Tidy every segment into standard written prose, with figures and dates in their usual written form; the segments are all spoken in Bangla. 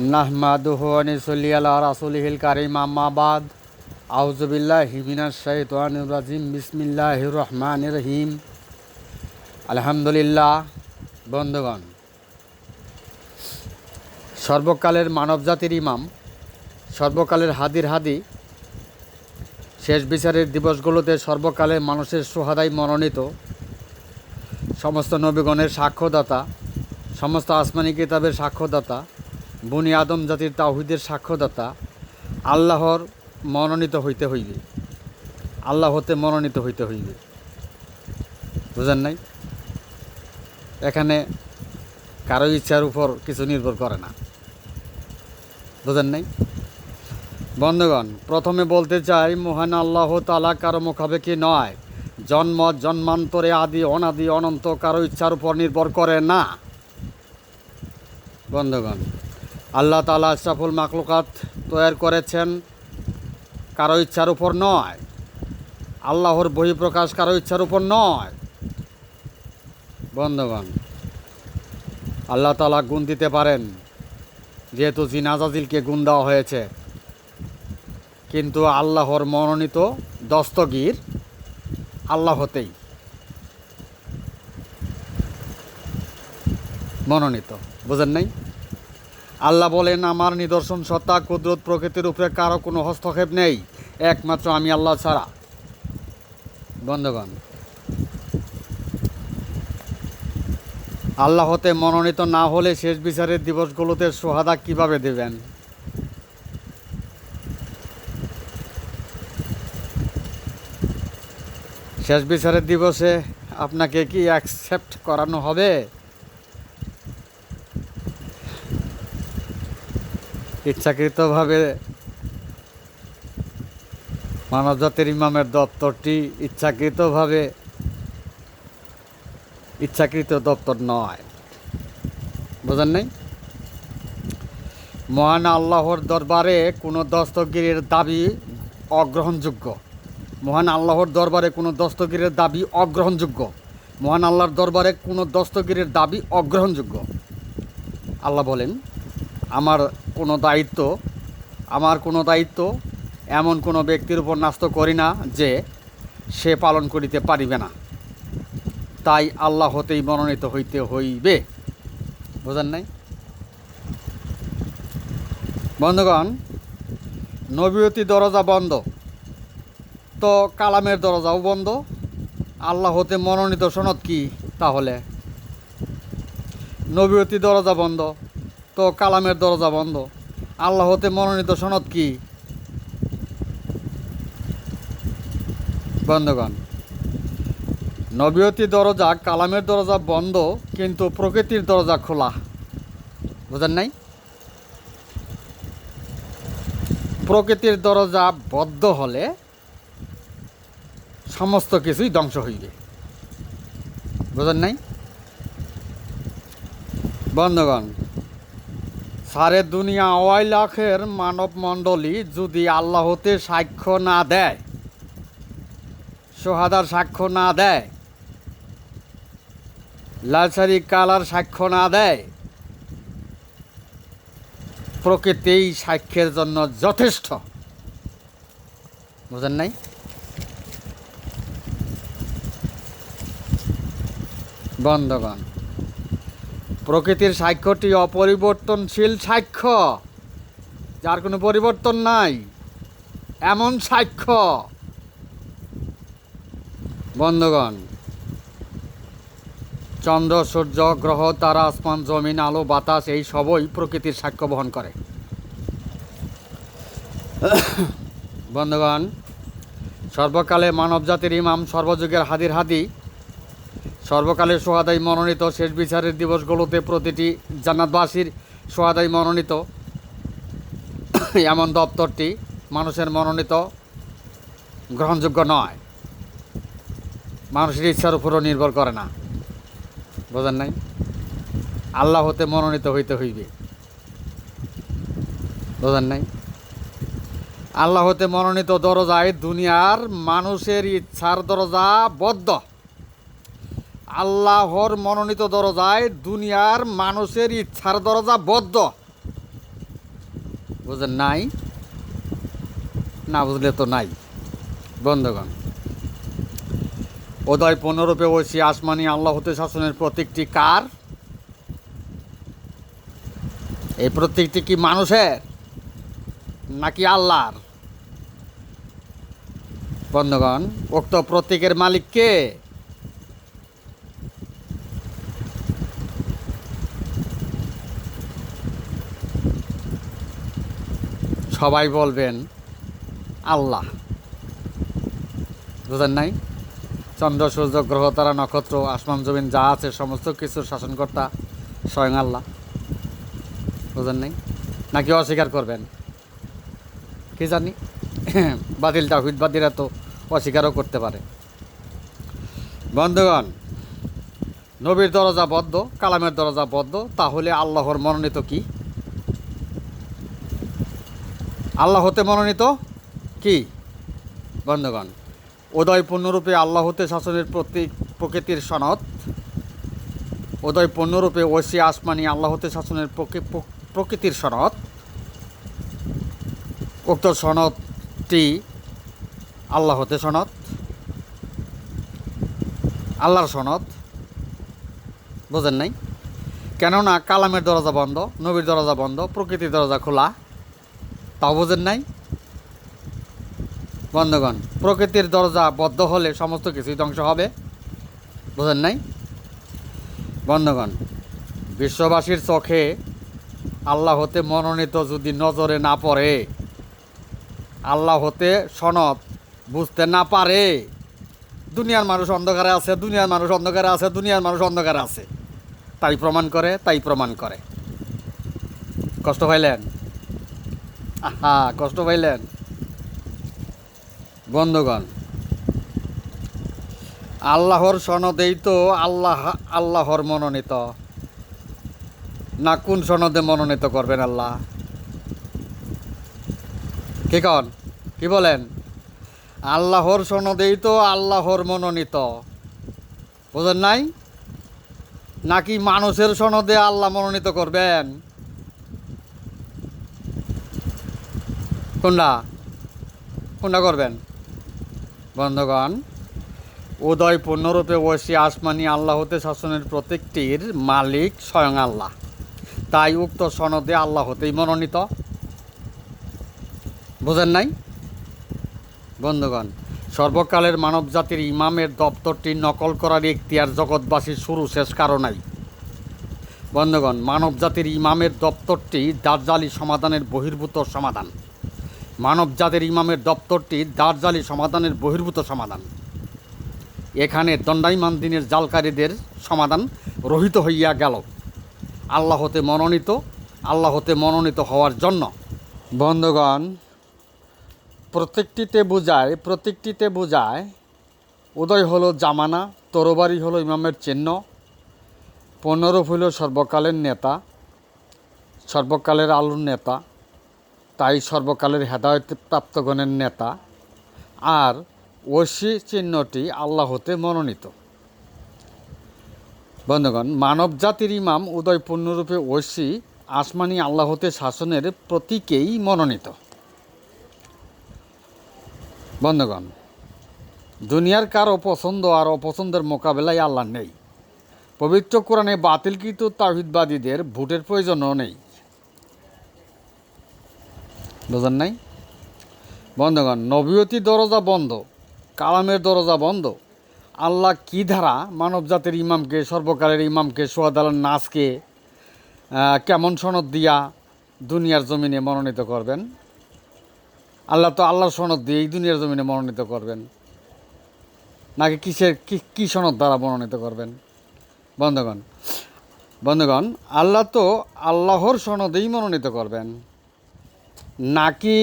নাহমাদুহু ওয়া নুসাল্লি আলা রাসূলিহিল কারীম আম্মা বাদ আউযু বিল্লাহি মিনাশ শাইতানির রাজিম বিসমিল্লাহির রহমানির রহিম আলহামদুলিল্লাহ। বন্ধুগণ, সর্বকালের মানবজাতির ইমাম, সর্বকালের হাদির হাদি, শেষ বিচারের দিবসগুলোতে সর্বকালের মানুষের সুহাদায় মনোনীত, সমস্ত নবীগণের সাক্ষ্যদাতা, সমস্ত আসমানি কিতাবের সাক্ষ্যদাতা, বনি আদম জাতির তাওহীদের সাক্ষ্যদাতা আল্লাহর মনোনীত হইতে হইবে, আল্লাহ হতে মনোনীত হইতে হইবে। বুঝেন নাই? এখানে কারো ইচ্ছার উপর কিছু নির্ভর করে না। বুঝেন নাই? বন্ধুগণ, প্রথমে বলতে চাই, মহান আল্লাহ তাআলা কারো মুখাপেক্ষী নয়। জন্ম জন্মান্তরে আদি অনাদি অনন্ত কারো ইচ্ছার উপর নির্ভর করে না। বন্ধুগণ, আল্লাহ তাআলা আশরাফুল মাখলুকাত তৈরি করেছেন কারো ইচ্ছার উপর নয়। আল্লাহর বহিঃপ্রকাশ কারো ইচ্ছার উপর নয়। বন্ধুগণ, আল্লাহ তাআলা গুণ দিতে পারেন, যেহেতু জিন আজাজিলকে গুণ দেওয়া হয়েছে, কিন্তু আল্লাহর মনোনীত দস্তগীর আল্লাহ হতেই মনোনীত। বুঝেন নাই? আল্লাহ বলেন, আমার নিদর্শন সত্তা কুদরত প্রকৃতির উপরে কারো কোনো হস্তক্ষেপ নেই, একমাত্র আমি আল্লাহ ছাড়া। বন্ধুগণ, আল্লাহ হতে মনোনীত না হলে শেষ বিচারের দিবসগুলোতে সুহাদা কিভাবে দেবেন? শেষ বিচারের দিবসে আপনাকে কি অ্যাকসেপ্ট করানো হবে? ইচ্ছাকৃতভাবে মানবজাতির ইমামের দপ্তরটি ইচ্ছাকৃত দপ্তর নয়। বুঝেন নাই? মহান আল্লাহর দরবারে কোনো দস্তগীরের দাবি অগ্রহণযোগ্য। মহান আল্লাহর দরবারে কোনো দস্তগীরের দাবি অগ্রহণযোগ্য। মহান আল্লাহর দরবারে কোনো দস্তগীরের দাবি অগ্রহণযোগ্য। আল্লাহ বলেন, আমার কোনো দায়িত্ব এমন কোনো ব্যক্তির উপর ন্যস্ত করি না যে সে পালন করিতে পারিবে না। তাই আল্লাহ হতেই মনোনীত হইতে হইবে। বুঝেন নাই? বন্ধুগণ, নবুয়তি দরজা বন্ধ, তো কালামের দরজাও বন্ধ। আল্লাহ হতে মনোনীত সনদ কি তাহলে? নবুয়তি দরজা বন্ধ, তো কালামের দরজা বন্ধ। আল্লাহ হতে মনোনীত সনদ কি? বন্ধুগণ, নবুয়তি দরজা, কালামের দরজা বন্ধ, কিন্তু প্রকৃতির দরজা খোলা। বুঝেন নাই? প্রকৃতির দরজা বদ্ধ হলে সমস্ত কিছুই ধ্বংস হইবে। বুঝেন নাই? বন্ধুগণ, সারে দুনিয়া আওয়াই লাখের মানব মণ্ডলী যদি আল্লাহ হতে সাক্ষ্য না দেয়, সোহাদার সাক্ষ্য না দেয়, লালসারি কালার সাক্ষ্য না দেয়, প্রকৃতি সাক্ষ্যের জন্য যথেষ্ট। বুঝেন নাই? বন্ধুগণ, প্রকৃতির সাক্ষ্যটি অপরিবর্তনশীল সাক্ষ্য, যার কোনো পরিবর্তন নাই, এমন সাক্ষ্য। বন্ধুগণ, চন্দ্র, সূর্য, গ্রহ, তারা, আসমান, জমিন, আলো, বাতাস, এই সবই প্রকৃতির সাক্ষ্য বহন করে। বন্ধুগণ, সর্বকালে মানবজাতির ইমাম, সর্বযুগের হাদির হাদি, সর্বকালের সোহাদাই মনোনীত, শেষ বিচারের দিবসগুলোতে প্রতিটি জান্নাতবাসীর সোহাদাই মনোনীত এমন দপ্তরটি মানুষের মনোনীত গ্রহণযোগ্য নয়। মানুষের ইচ্ছার উপরও নির্ভর করে না। বোঝেন নাই? আল্লাহ হতে মনোনীত হইতে হইবে। বোঝেন নাই? আল্লাহ হতে মনোনীত দরজায় দুনিয়ার মানুষের ইচ্ছার দরজা বদ্ধ। আল্লাহর মনোনীত দরজায় দুনিয়ার মানুষের ইচ্ছার দরজা বদ্ধ। বুঝেন নাই? না বুঝলে তো নাই। বন্ধুগণ, উদয় পূর্ণরূপে ঐশী আসমানি আল্লাহ হতে শাসনের প্রতীকটি কার? এই প্রতীকটি কি মানুষের নাকি আল্লাহর? বন্ধুগণ, উক্ত প্রতীকের মালিক কে? সবাই বলবেন আল্লাহ। বুঝেন নাই? চন্দ্র, সূর্য, গ্রহ, তারা, নক্ষত্র, আসমান জমিন যা আছে সমস্ত কিছুর শাসনকর্তা স্বয়ং আল্লাহ। বুঝেন নাই? নাকি অস্বীকার করবেন? কি জানি, বাতিল তাওহীদবাদীরা তো অস্বীকারও করতে পারে। বন্ধুগণ, নবীর দরজা বদ্ধ, কালামের দরজা বদ্ধ, তাহলে আল্লাহর মনোনীত কি? আল্লাহ হতে মনোনীত কি? বন্ধুগণ, উদয় পূর্ণরূপে আল্লাহ হতে শাসনের প্রকৃতির সনদ, উদয় পূর্ণরূপে ঐশী আসমানি আল্লাহ হতে শাসনের প্রকৃতির সনদ। উক্ত সনদটি আল্লাহ হতে সনদ, আল্লাহর সনদ। বোঝেন নাই? কেননা কালামের দরজা বন্ধ, নবীর দরজা বন্ধ, প্রকৃতির দরজা খোলা। তাও বোঝেন নাই? বন্ধুগণ, প্রকৃতির দরজা বদ্ধ হলে সমস্ত কিছুই ধ্বংস হবে। বোঝেন নাই? বন্ধুগণ, বিশ্ববাসীর চোখে আল্লাহ হতে মনোনীত যদি নজরে না পড়ে, আল্লাহ হতে সনদ বুঝতে না পারে, দুনিয়ার মানুষ অন্ধকারে আছে, দুনিয়ার মানুষ অন্ধকারে আছে, দুনিয়ার মানুষ অন্ধকারে আছে, তাই প্রমাণ করে, তাই প্রমাণ করে। কষ্ট পাইলেন? আহা, কষ্ট পাইলেন? বন্ধুগণ, আল্লাহর সনদেই তো আল্লাহর মনোনীত, না কোন সনদে মনোনীত করবেন আল্লাহ? কি কন? কি বলেন? আল্লাহর সনদেই তো আল্লাহর মনোনীত। বুঝেন নাই? নাকি মানুষের সনদে আল্লাহ মনোনীত করবেন? কোনটা কোনটা করবেন? বন্ধুগণ, উদয় পূর্ণরূপে ঐশী আসমানি আল্লাহ হতে শাসনের প্রত্যেকটির মালিক স্বয়ং আল্লাহ, তাই উক্ত সনদে আল্লাহ হতেই মনোনীত। বুঝেন নাই? বন্ধুগণ, সর্বকালের মানবজাতির ইমামের দপ্তরটি নকল করার ইখতিয়ার জগৎবাসীর শুরু শেষ কারো নাই। বন্ধুগণ, মানবজাতির ইমামের দপ্তরটি দাজ্জালি সমাধানের বহির্ভূত সমাধান। মানবজাতির ইমামের দপ্তরটি দাজ্জালি সমাধানের বহির্ভূত সমাধান। এখানে দণ্ডায়মান দিনের জালকারীদের সমাধান রহিত হইয়া গেল আল্লাহ হতে মনোনীত, আল্লাহ হতে মনোনীত হওয়ার জন্য। বন্ধুগণ, প্রত্যেকটিতে বোঝায় উদয় হলো জামানা, তরবারি হলো ইমামের চিহ্ন, পূর্ণরূপ হইল সর্বকালের নেতা, সর্বকালের আলোর নেতা, তাই সর্বকালের হেদায়েত প্রাপ্তগণের নেতা। আর ঐশী চিহ্নটি আল্লাহ হতে মনোনীত। বন্ধুগণ, মানব জাতির ইমাম উদয় পূর্ণরূপে ঐশী আসমানি আল্লাহ হতে শাসনের প্রতীকেই মনোনীত। বন্ধুগণ, দুনিয়ার কারো পছন্দ আর অপছন্দের মোকাবেলায় আল্লাহ নেই। পবিত্র কোরআনে বাতিলকৃত তাওহীদবাদীদের ভোটের প্রয়োজনও নেই। বুঝেন নাই? বন্ধুগণ, নবুয়তি দরজা বন্ধ, কালামের দরজা বন্ধ। আল্লাহ কি ধারা মানবজাতির ইমামকে, সর্বকালের ইমামকে, সোহাদালার নাসকে কেমন সনদ দিয়া দুনিয়ার জমিনে মনোনীত করবেন? আল্লাহ তো আল্লাহর সনদ দিয়ে এই দুনিয়ার জমিনে মনোনীত করবেন, নাকি কি সনদ দ্বারা মনোনীত করবেন? বন্ধুগণ, আল্লাহ তো আল্লাহর সনদেই মনোনীত করবেন, নাকি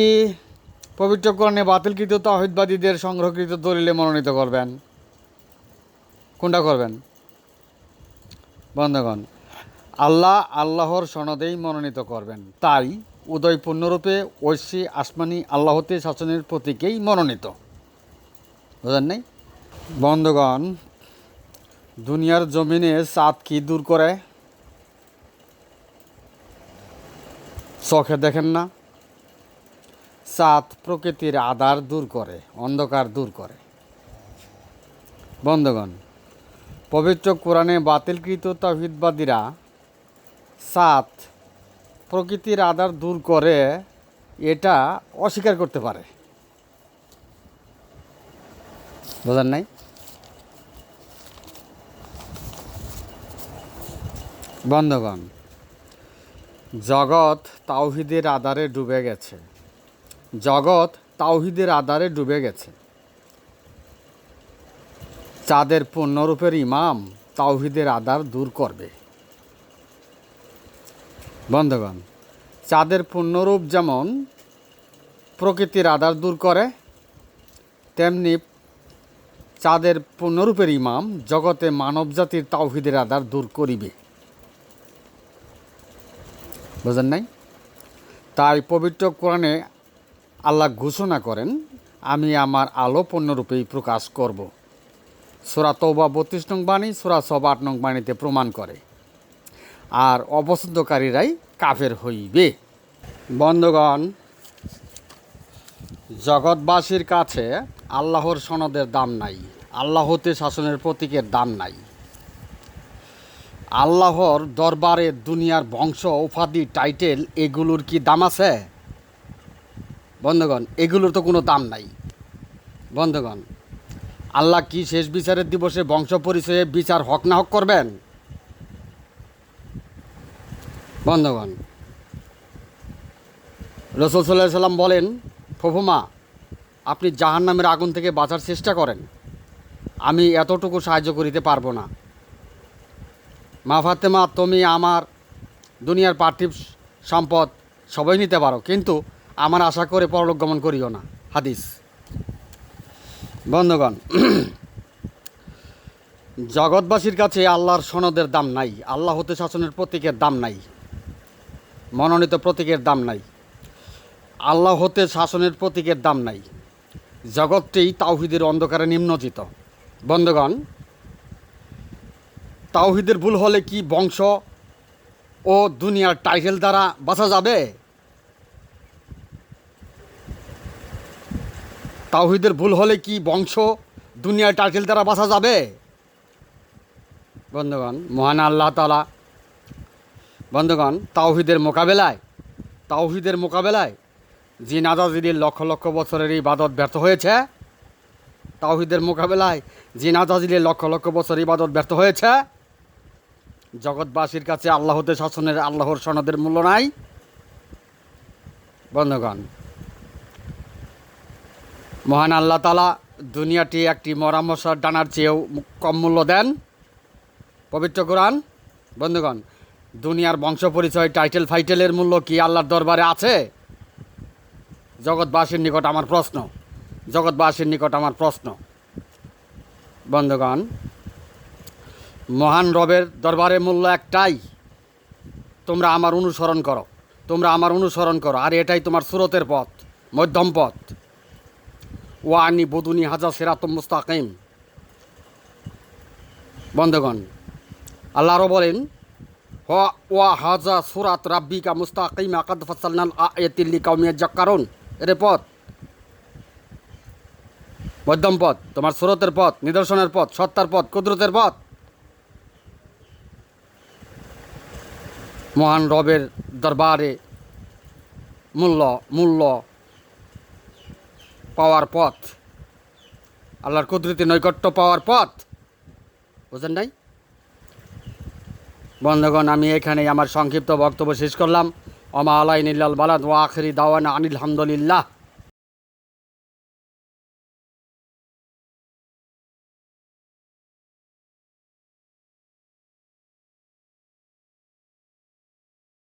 পবিত্র কোরআনে বাতিলকৃত তাওহীদবাদীদের সংগ্রহকৃত দলিলে মনোনীত করবেন? কোনটা করবেন? বন্ধুগণ, আল্লাহর সনদেই মনোনীত করবেন, তাই উদয় পূর্ণরূপে ঐশী আসমানি আল্লাহ হতে শাসনের প্রতীকেই মনোনীত। বুঝেন নাই? বন্ধুগণ, দুনিয়ার জমিনে চাঁদ কি দূর করে? চোখে দেখেন না, চাঁদ প্রকৃতির আঁধার দূর করে, অন্ধকার দূর করে। বন্ধুগণ, পবিত্র কোরআনে বাতিলকৃত তাওহীদবাদীরা চাঁদ প্রকৃতির আঁধার দূর করে এটা অস্বীকার করতে পারে। বোঝেন নাই? বন্ধুগণ, জগৎ তাওহীদের আঁধারে ডুবে গেছে। জগৎ তাওহীদের আঁধারে ডুবে গেছে। চাঁদের পূর্ণরূপের ইমাম তাওহীদের আঁধার দূর করবে। বন্ধুগণ, চাঁদের পূর্ণরূপ যেমন প্রকৃতির আঁধার দূর করে, তেমনি চাঁদের পূর্ণরূপের ইমাম জগতে মানবজাতির তাওহীদের আঁধার দূর করিবে। বুঝেন নাই? তাই পবিত্র কোরআনে আল্লাহ ঘোষণা করেন, আমি আমার আলো পূর্ণরূপেই প্রকাশ করব। সূরা তওবা 32 নং বাণী, সূরা সবা 8 নং বাণীতে প্রমাণ করে। আর অপছন্দকারীরাই কাফের হইবে। বন্ধুগণ, জগৎবাসীর কাছে আল্লাহর সনদের দাম নাই, আল্লাহতে শাসনের প্রতীকের দাম নাই। আল্লাহর দরবারে দুনিয়ার বংশ, উপাধি, টাইটেল এগুলোর কি দাম আছে? বন্ধুগণ, এগুলোর তো কোনো দাম নাই। বন্ধুগণ, আল্লাহ কি শেষ বিচারের দিবসে বংশ পরিচয়ে বিচার হক না হক করবেন? বন্ধুগণ, রাসূল সাল্লাল্লাহু আলাইহি সাল্লাম বলেন, প্রভুমা, আপনি জাহান্নামের আগুন থেকে বাঁচার চেষ্টা করেন, আমি এতটুকু সাহায্য করিতে পারবো না। মা ফাতেমা, তুমি আমার দুনিয়ার পার্থিব সম্পদ সবাই নিতে পারো, কিন্তু আমার আশা করে পরলোক গমন করিও না। হাদিস। বন্ধুগণ, জগৎবাসীর কাছে আল্লাহর সনদের দাম নাই, আল্লাহ হতে শাসনের প্রতীকের দাম নাই, মনোনীত প্রতীকের দাম নাই, আল্লাহ হতে শাসনের প্রতীকের দাম নাই। জগৎটি তাওহীদের অন্ধকারে নিমজ্জিত। বন্ধুগণ, তাওহীদের ভুল হলে কি বংশ ও দুনিয়ার টাইটেল দ্বারা বাঁচা যাবে? তাওহীদের ভুল হলে কি বংশ, দুনিয়ার টাইটেল দ্বারা বাঁচা যাবে? বন্ধুগণ, মহান আল্লাহ তাআলা বন্ধুগণ তাওহীদের মোকাবেলায় জিন আজাজিলের লক্ষ লক্ষ বছরের ইবাদত ব্যর্থ হয়েছে। তাওহীদের মোকাবেলায় জিন আজাজিলের লক্ষ লক্ষ বছর ইবাদত ব্যর্থ হয়েছে। জগৎবাসীর কাছে আল্লাহতে শাসনের, আল্লাহর সনদের মূল্য নাই। বন্ধুগণ, মহান আল্লাহ তাআলা দুনিয়াটি একটি মরা মশার ডানার চেয়েও কম মূল্য দেন। পবিত্র কোরআন। বন্ধুগণ, দুনিয়ার বংশ পরিচয়, টাইটেল ফাইটেলের মূল্য কি আল্লাহর দরবারে আছে? জগৎবাসীর নিকট আমার প্রশ্ন। বন্ধুগণ, মহান রবের দরবারে মূল্য একটাই, তোমরা আমার অনুসরণ করো, আর এটাই তোমার সুরতের পথ, মধ্যম পথ। ওয়ানি বুদুনি হাজা সিরাতুম মুস্তাকিম। বন্ধুগণ, আল্লাহরও বলেন, ওয়া হাজা সুরাত রাব্বিকা মুস্তাকিমা কাদ ফাসালনাল আয়াতি লিকাউমিন ইয়াযাক্কারুন। এর পথ মধ্যম পথ, তোমার সুরতের পথ, নিদর্শনের পথ, সত্তার পথ, কুদরতের পথ। মহান রবের দরবারে মূল্য পাওয়ার পথ, আল্লাহর কুদরতি নৈকট্য পাওয়ার পথ। বুঝেন নাই? বন্ধুগণ, আমি এখানেই আমার সংক্ষিপ্ত বক্তব্য শেষ করলাম। ওমা আলাইনা ইল্লাল বালাগ ওয়া আখিরি দাওয়ানা আনিল হামদুলিল্লাহ।